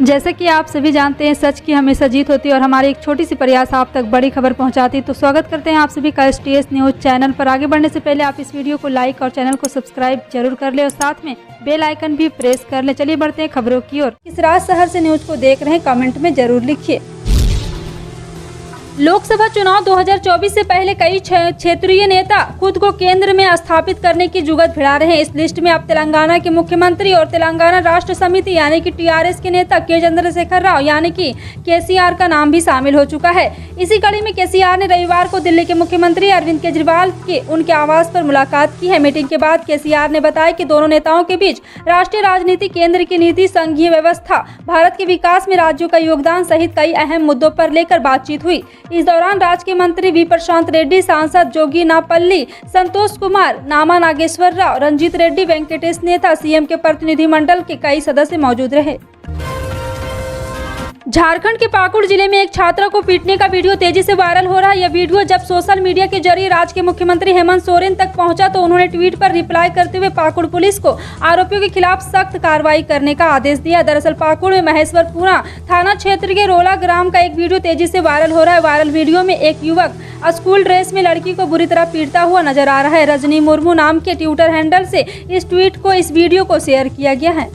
जैसे कि आप सभी जानते हैं, सच की हमेशा जीत होती है और हमारी एक छोटी सी प्रयास आप तक बड़ी खबर पहुंचाती है। तो स्वागत करते हैं आप सभी का STS न्यूज़ चैनल पर। आगे बढ़ने से पहले आप इस वीडियो को लाइक और चैनल को सब्सक्राइब जरूर कर ले और साथ में बेल आइकन भी प्रेस कर ले। चलिए बढ़ते हैं खबरों की ओर। किस राज शहर से न्यूज को देख रहे हैं, कमेंट में जरूर लिखिए। लोकसभा चुनाव 2024 से पहले कई क्षेत्रीय नेता खुद को केंद्र में स्थापित करने की जुगत भिड़ा रहे हैं। इस लिस्ट में अब तेलंगाना के मुख्यमंत्री और तेलंगाना राष्ट्र समिति यानी कि TRS के नेता के चंद्रशेखर राव यानी कि KCR का नाम भी शामिल हो चुका है। इसी कड़ी में KCR ने रविवार को दिल्ली के मुख्यमंत्री अरविंद केजरीवाल के उनके आवास पर मुलाकात की है। मीटिंग के बाद KCR ने बताया कि दोनों नेताओं के बीच राष्ट्रीय राजनीति, केंद्र की नीति, संघीय व्यवस्था, भारत के विकास में राज्यों का योगदान सहित कई अहम मुद्दों पर लेकर बातचीत हुई। इस दौरान राज्य के मंत्री वी प्रशांत रेड्डी, सांसद जोगी नापल्ली, संतोष कुमार, नामा नागेश्वर राव, रंजीत रेड्डी, वेंकटेश नेता, CM के प्रतिनिधिमंडल के कई सदस्य मौजूद रहे। झारखंड के पाकुड़ जिले में एक छात्रा को पीटने का वीडियो तेजी से वायरल हो रहा है। यह वीडियो जब सोशल मीडिया के जरिए राज्य के मुख्यमंत्री हेमंत सोरेन तक पहुंचा तो उन्होंने ट्वीट पर रिप्लाई करते हुए पाकुड़ पुलिस को आरोपियों के खिलाफ सख्त कार्रवाई करने का आदेश दिया। दरअसल पाकुड़ में महेश्वरपुरा थाना क्षेत्र के रोला ग्राम का एक वीडियो तेजी से वायरल हो रहा है। वायरल वीडियो में एक युवक स्कूल ड्रेस में लड़की को बुरी तरह पीटता हुआ नजर आ रहा है। रजनी मुर्मू नाम के ट्विटर हैंडल से इस वीडियो को शेयर किया गया है।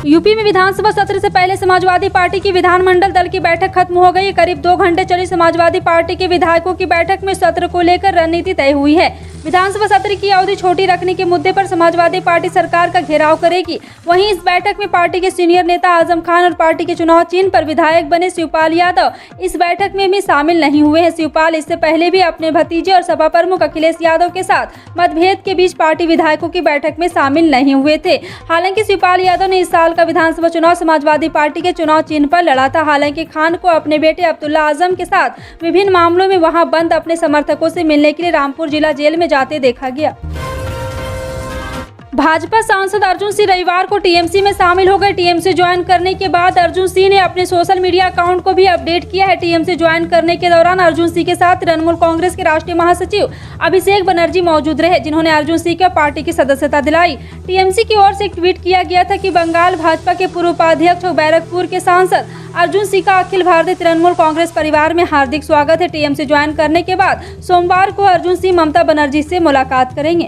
यूपी में विधानसभा सत्र से पहले समाजवादी पार्टी की विधानमंडल दल की बैठक खत्म हो गई। करीब 2 घंटे चली समाजवादी पार्टी के विधायकों की बैठक में सत्र को लेकर रणनीति तय हुई है। विधानसभा सत्र की अवधि छोटी रखने के मुद्दे पर समाजवादी पार्टी सरकार का घेराव करेगी। वहीं इस बैठक में पार्टी के सीनियर नेता आजम खान और पार्टी के चुनाव चिन्ह पर विधायक बने शिवपाल यादव इस बैठक में भी शामिल नहीं हुए हैं। शिवपाल इससे पहले भी अपने भतीजे और सपा प्रमुख अखिलेश यादव के साथ मतभेद के बीच पार्टी विधायकों की बैठक में शामिल नहीं हुए थे। हालांकि शिवपाल यादव ने इस साल का विधानसभा चुनाव समाजवादी पार्टी के चुनाव चिन्ह पर लड़ा था। हालांकि खान को अपने बेटे अब्दुल्ला आजम के साथ विभिन्न मामलों में वहां बंद अपने समर्थकों से मिलने के लिए रामपुर जिला जेल में जाते देखा गया। भाजपा सांसद अर्जुन सिंह रविवार को TMC में शामिल हो गए। TMC ज्वाइन करने के बाद अर्जुन सिंह ने अपने सोशल मीडिया अकाउंट को भी अपडेट किया है। TMC ज्वाइन करने के दौरान अर्जुन सिंह के साथ तृणमूल कांग्रेस के राष्ट्रीय महासचिव अभिषेक बनर्जी मौजूद रहे, जिन्होंने अर्जुन सिंह को पार्टी की सदस्यता दिलाई। TMC की ओर से एक ट्वीट किया गया था कि बंगाल भाजपा के पूर्व उपाध्यक्ष और बैरकपुर के सांसद अर्जुन सिंह का अखिल भारतीय तृणमूल कांग्रेस परिवार में हार्दिक स्वागत है। TMC ज्वाइन करने के बाद सोमवार को अर्जुन सिंह ममता बनर्जी से मुलाकात करेंगे।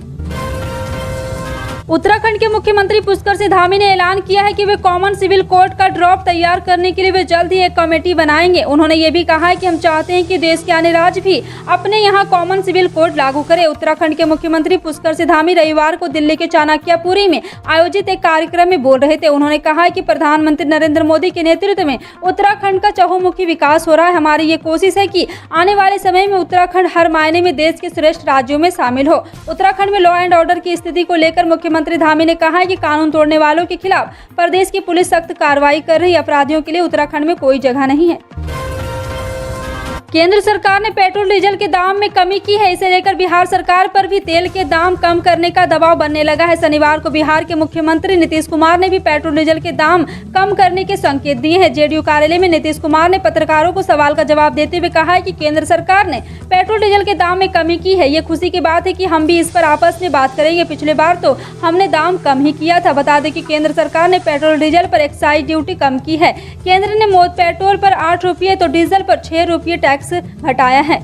उत्तराखंड के मुख्यमंत्री पुष्कर सिंह धामी ने ऐलान किया है कि वे कॉमन सिविल कोड का ड्राफ्ट तैयार करने के लिए वे जल्द ही एक कमेटी बनाएंगे। उन्होंने ये भी कहा है कि हम चाहते हैं कि देश के अन्य राज्य भी अपने यहाँ कॉमन सिविल कोड लागू करें। उत्तराखंड के मुख्यमंत्री पुष्कर सिंह धामी रविवार को दिल्ली के चाणक्यपुरी में आयोजित एक कार्यक्रम में बोल रहे थे। उन्होंने कहा कि प्रधानमंत्री नरेंद्र मोदी के नेतृत्व में उत्तराखंड का चहुमुखी विकास हो रहा है। हमारी ये कोशिश है कि आने वाले समय में उत्तराखंड हर मायने में देश के श्रेष्ठ राज्यों में शामिल हो। उत्तराखंड में लॉ एंड ऑर्डर की स्थिति को लेकर मुख्यमंत्री धामी ने कहा है कि कानून तोड़ने वालों के खिलाफ प्रदेश की पुलिस सख्त कार्रवाई कर रही है। अपराधियों के लिए उत्तराखंड में कोई जगह नहीं है। केंद्र सरकार ने पेट्रोल डीजल के दाम में कमी की है। इसे लेकर बिहार सरकार पर भी तेल के दाम कम करने का दबाव बनने लगा है। शनिवार को बिहार के मुख्यमंत्री नीतीश कुमार ने भी पेट्रोल डीजल के दाम कम करने के संकेत दिए हैं। JDU कार्यालय में नीतीश कुमार ने पत्रकारों को सवाल का जवाब देते हुए कहा है कि केंद्र सरकार ने पेट्रोल डीजल के दाम में कमी की है। ये खुशी की बात है कि हम भी इस पर आपस में बात करेंगे। पिछले बार तो हमने दाम कम ही किया था। बता दें कि केंद्र सरकार ने पेट्रोल डीजल पर एक्साइज ड्यूटी कम की है। केंद्र ने पेट्रोल पर 8 रुपये तो डीजल पर 6 रुपये टैक्स घटाया है।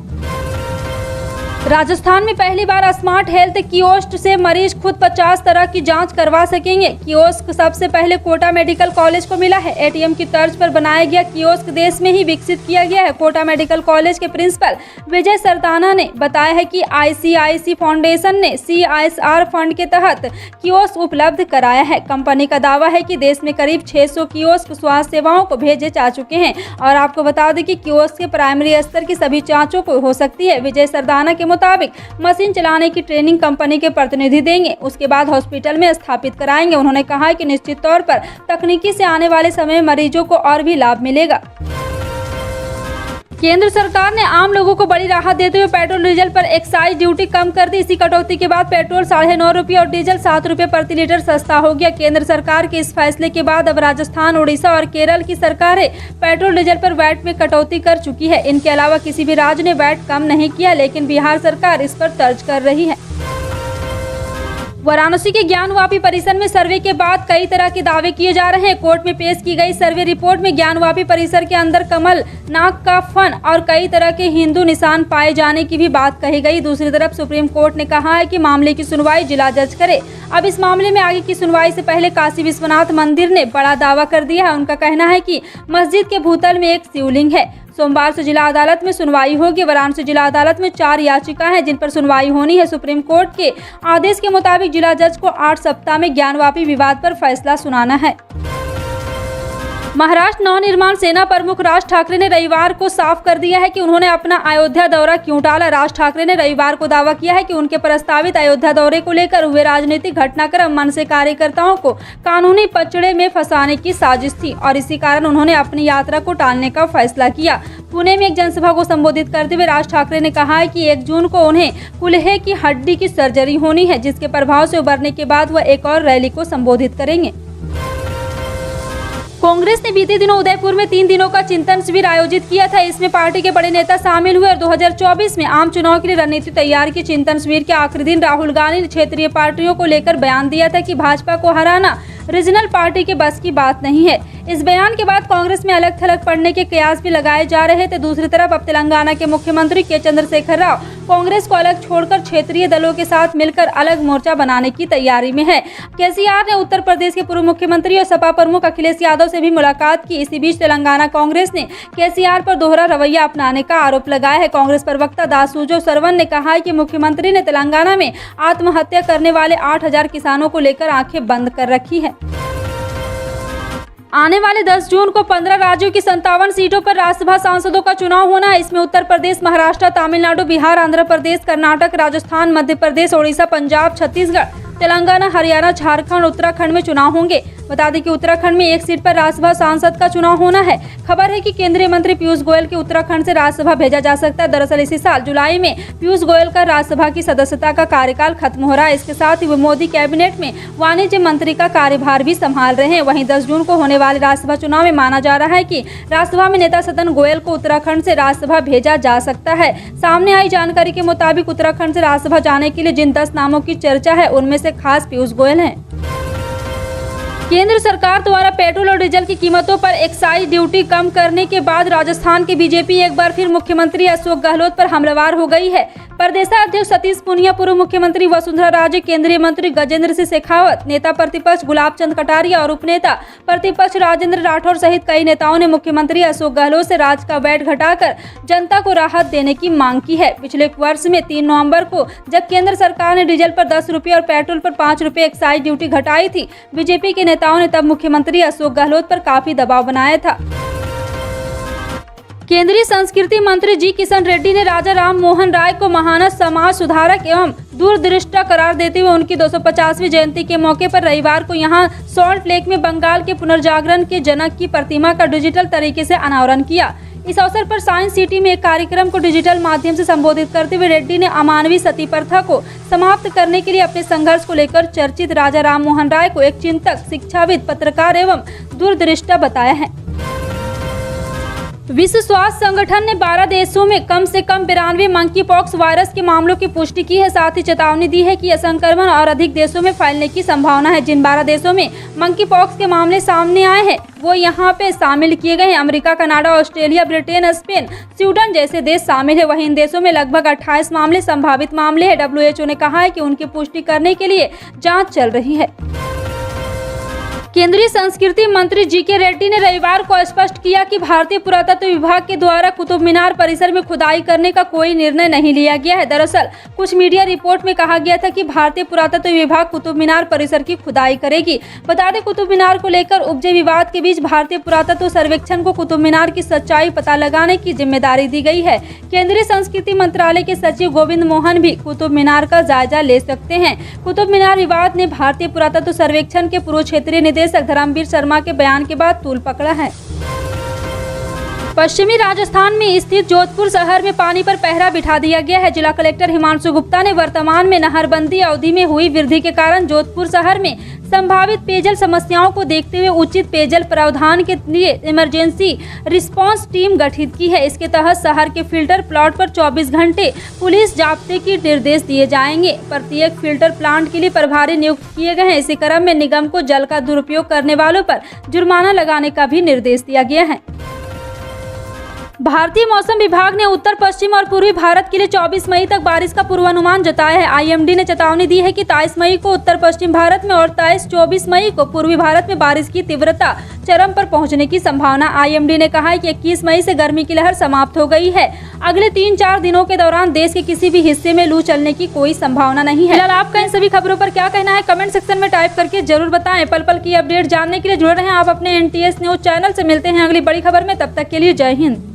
राजस्थान में पहली बार स्मार्ट हेल्थ कियोस्क से मरीज खुद 50 तरह की जांच करवा सकेंगे। कियोस्क सबसे पहले कोटा मेडिकल कॉलेज को मिला है। ATM की तर्ज पर बनाया गया कियोस्क देश में ही विकसित किया गया है। कोटा मेडिकल कॉलेज के प्रिंसिपल विजय सरदाना ने बताया है कि ICIC फाउंडेशन ने CSR फंड के तहत कियोस्क उपलब्ध कराया है। कंपनी का दावा है कि देश में करीब 600 कियोस्क स्वास्थ्य सेवाओं को भेजे जा चुके हैं। और आपको बता दें कि कियोस्क के प्राइमरी स्तर की सभी जांचों को हो सकती है। विजय सरदाना के मुताबिक मशीन चलाने की ट्रेनिंग कंपनी के प्रतिनिधि देंगे, उसके बाद हॉस्पिटल में स्थापित कराएंगे। उन्होंने कहा कि निश्चित तौर पर तकनीकी से आने वाले समय में मरीजों को और भी लाभ मिलेगा। केंद्र सरकार ने आम लोगों को बड़ी राहत देते हुए पेट्रोल डीजल पर एक्साइज ड्यूटी कम कर दी। इसी कटौती के बाद पेट्रोल 9.5 रुपये और डीजल 7 रुपये प्रति लीटर सस्ता हो गया। केंद्र सरकार के इस फैसले के बाद अब राजस्थान, उड़ीसा और केरल की सरकारें पेट्रोल डीजल पर वैट में कटौती कर चुकी है। इनके अलावा किसी भी राज्य ने वैट कम नहीं किया, लेकिन बिहार सरकार इस पर तर्ज कर रही है। वाराणसी के ज्ञानवापी परिसर में सर्वे के बाद कई तरह के दावे किए जा रहे हैं। कोर्ट में पेश की गई सर्वे रिपोर्ट में ज्ञानवापी परिसर के अंदर कमल, नाग का फन और कई तरह के हिंदू निशान पाए जाने की भी बात कही गई। दूसरी तरफ सुप्रीम कोर्ट ने कहा है कि मामले की सुनवाई जिला जज करे। अब इस मामले में आगे की सुनवाई से पहले काशी विश्वनाथ मंदिर ने बड़ा दावा कर दिया है। उनका कहना है कि मस्जिद के भूतल में एक शिवलिंग है। सोमवार से जिला अदालत में सुनवाई होगी। वाराणसी जिला अदालत में 4 याचिकाएं हैं जिन पर सुनवाई होनी है। सुप्रीम कोर्ट के आदेश के मुताबिक जिला जज को 8 सप्ताह में ज्ञानवापी विवाद पर फैसला सुनाना है। महाराष्ट्र नवनिर्माण सेना प्रमुख राज ठाकरे ने रविवार को साफ कर दिया है कि उन्होंने अपना अयोध्या दौरा क्यों टाला। राज ठाकरे ने रविवार को दावा किया है कि उनके प्रस्तावित अयोध्या दौरे को लेकर हुए राजनीतिक घटनाक्रम मन से कार्यकर्ताओं को कानूनी पचड़े में फंसाने की साजिश थी और इसी कारण उन्होंने अपनी यात्रा को टालने का फैसला किया। पुणे में एक जनसभा को संबोधित करते हुए राज ठाकरे ने कहा है कि 1 जून को उन्हें कुल्हे की हड्डी की सर्जरी होनी है, जिसके प्रभाव से उबरने के बाद वह एक और रैली को संबोधित करेंगे। कांग्रेस ने बीते दिनों उदयपुर में 3 दिनों का चिंतन शिविर आयोजित किया था। इसमें पार्टी के बड़े नेता शामिल हुए और 2024 में आम चुनाव के लिए रणनीति तैयार की। चिंतन शिविर के आखिरी दिन राहुल गांधी ने क्षेत्रीय पार्टियों को लेकर बयान दिया था कि भाजपा को हराना रीजनल पार्टी के बस की बात नहीं है। इस बयान के बाद कांग्रेस में अलग थलग पड़ने के कयास भी लगाए जा रहे थे। दूसरी तरफ अब तेलंगाना के मुख्यमंत्री के चंद्रशेखर राव कांग्रेस को अलग छोड़कर क्षेत्रीय दलों के साथ मिलकर अलग मोर्चा बनाने की तैयारी में है। केसीआर ने उत्तर प्रदेश के पूर्व मुख्यमंत्री और सपा प्रमुख अखिलेश यादव से भी मुलाकात की। इसी बीच तेलंगाना कांग्रेस ने केसीआर पर दोहरा रवैया अपनाने का आरोप लगाया है। कांग्रेस प्रवक्ता दासुजो सरवन ने कहा है कि मुख्यमंत्री ने तेलंगाना में आत्महत्या करने वाले 8000 किसानों को लेकर आंखें बंद कर रखी है। आने वाले 10 जून को 15 राज्यों की 57 सीटों पर राज्यसभा सांसदों का चुनाव होना है। इसमें उत्तर प्रदेश, महाराष्ट्र, तमिलनाडु, बिहार, आंध्र प्रदेश, कर्नाटक, राजस्थान, मध्य प्रदेश, ओडिशा, पंजाब, छत्तीसगढ़, तेलंगाना, हरियाणा, झारखंड, उत्तराखंड में चुनाव होंगे। बता दें कि उत्तराखंड में 1 सीट पर राज्यसभा सांसद का चुनाव होना है। खबर है कि केंद्रीय मंत्री पीयूष गोयल के उत्तराखंड से राज्यसभा भेजा जा सकता है। दरअसल इसी साल जुलाई में पीयूष गोयल का राज्यसभा की सदस्यता का कार्यकाल खत्म हो रहा है। इसके साथ ही वो मोदी कैबिनेट में वाणिज्य मंत्री का कार्यभार भी संभाल रहे हैं। वहीं 10 जून को होने वाले राज्यसभा चुनाव में माना जा रहा है कि राज्यसभा में नेता सदन गोयल को उत्तराखंड से राज्यसभा भेजा जा सकता है। सामने आई जानकारी के मुताबिक उत्तराखंड से राज्यसभा जाने के लिए जिन 10 नामों की चर्चा है उनमें से खास पीयूष गोयल हैं। केंद्र सरकार द्वारा पेट्रोल और डीजल की कीमतों पर एक्साइज ड्यूटी कम करने के बाद राजस्थान की बीजेपी एक बार फिर मुख्यमंत्री अशोक गहलोत पर हमलावर हो गई है। प्रदेशाध्यक्ष सतीश पूनिया, पूर्व मुख्यमंत्री वसुंधरा राजे, केंद्रीय मंत्री गजेंद्र सिंह शेखावत, नेता प्रतिपक्ष गुलाब चंद कटारिया और उपनेता प्रतिपक्ष राजेंद्र राठौर सहित कई नेताओं ने मुख्यमंत्री अशोक गहलोत से राज्य का वैट घटाकर जनता को राहत देने की मांग की है। पिछले वर्ष में 3 नवंबर को जब केंद्र सरकार ने डीजल पर 10 रुपये और पेट्रोल पर 5 रुपये एक्साइज ड्यूटी घटाई थी, बीजेपी के नेताओं ने तब मुख्यमंत्री अशोक गहलोत पर काफी दबाव बनाया था। केंद्रीय संस्कृति मंत्री जी किशन रेड्डी ने राजा राम मोहन राय को महान समाज सुधारक एवं दूरदृष्टा करार देते हुए उनकी 250वीं जयंती के मौके पर रविवार को यहां सॉल्ट लेक में बंगाल के पुनर्जागरण के जनक की प्रतिमा का डिजिटल तरीके से अनावरण किया। इस अवसर पर साइंस सिटी में एक कार्यक्रम को डिजिटल माध्यम से संबोधित करते हुए रेड्डी ने अमानवीय सती प्रथा को समाप्त करने के लिए अपने संघर्ष को लेकर चर्चित राजा राम मोहन राय को एक चिंतक, शिक्षाविद, पत्रकार एवं दूरदृष्टा बताया है। विश्व स्वास्थ्य संगठन ने 12 देशों में कम से कम 92 मंकी पॉक्स वायरस के मामलों की पुष्टि की है। साथ ही चेतावनी दी है कि यह संक्रमण और अधिक देशों में फैलने की संभावना है। जिन 12 देशों में मंकी पॉक्स के मामले सामने आए हैं वो यहाँ पे शामिल किए गए हैं। America, Canada, Australia, Britain, Spain, Sweden जैसे देश शामिल है। वहीं इन देशों में लगभग 28 मामले संभावित मामले हैं। WHO ने कहा है कि उनकी पुष्टि करने के लिए जाँच चल रही है। केंद्रीय संस्कृति मंत्री जीके रेड्डी ने रविवार को स्पष्ट किया कि भारतीय पुरातत्व विभाग के द्वारा कुतुब मीनार परिसर में खुदाई करने का कोई निर्णय नहीं लिया गया है। दरअसल कुछ मीडिया रिपोर्ट में कहा गया था कि भारतीय पुरातत्व विभाग कुतुब मीनार परिसर की खुदाई करेगी। बता दें, कुतुब मीनार को लेकर उपजे विवाद के बीच भारतीय पुरातत्व सर्वेक्षण को कुतुब मीनार की सच्चाई पता लगाने की जिम्मेदारी दी गई है। केंद्रीय संस्कृति मंत्रालय के सचिव गोविंद मोहन भी कुतुब मीनार का जायजा ले सकते हैं। कुतुब मीनार विवाद ने भारतीय पुरातत्व सर्वेक्षण के पूर्व क्षेत्रीय निदेशक धर्मवीर शर्मा के बयान के बाद तूल पकड़ा है। पश्चिमी राजस्थान में स्थित जोधपुर शहर में पानी पर पहरा बिठा दिया गया है। जिला कलेक्टर हिमांशु गुप्ता ने वर्तमान में नहरबंदी अवधि में हुई वृद्धि के कारण जोधपुर शहर में संभावित पेयजल समस्याओं को देखते हुए उचित पेयजल प्रावधान के लिए इमरजेंसी रिस्पांस टीम गठित की है। इसके तहत शहर के फिल्टर प्लांट पर 24 घंटे पुलिस जाब्ते के निर्देश दिए जाएंगे। प्रत्येक फिल्टर प्लांट के लिए प्रभारी नियुक्त किए गए हैं। इसी क्रम में निगम को जल का दुरुपयोग करने वालों पर जुर्माना लगाने का भी निर्देश दिया गया है। भारतीय मौसम विभाग ने उत्तर पश्चिम और पूर्वी भारत के लिए 24 मई तक बारिश का पूर्वानुमान जताया है। आईएमडी ने चेतावनी दी है कि 23 मई को उत्तर पश्चिम भारत में और 24 मई को पूर्वी भारत में बारिश की तीव्रता चरम पर पहुंचने की संभावना। आईएमडी ने कहा है कि 21 मई से गर्मी की लहर समाप्त हो गई है। अगले 3-4 दिनों के दौरान देश के किसी भी हिस्से में लू चलने की कोई संभावना नहीं है। फिलहाल आपका इन सभी खबरों पर क्या कहना है, कमेंट सेक्शन में टाइप करके जरूर बताएं। पल पल की अपडेट जानने के लिए जुड़े रहें आप अपने NTS न्यूज चैनल से। मिलते हैं अगली बड़ी खबर में, तब तक के लिए जय हिंद।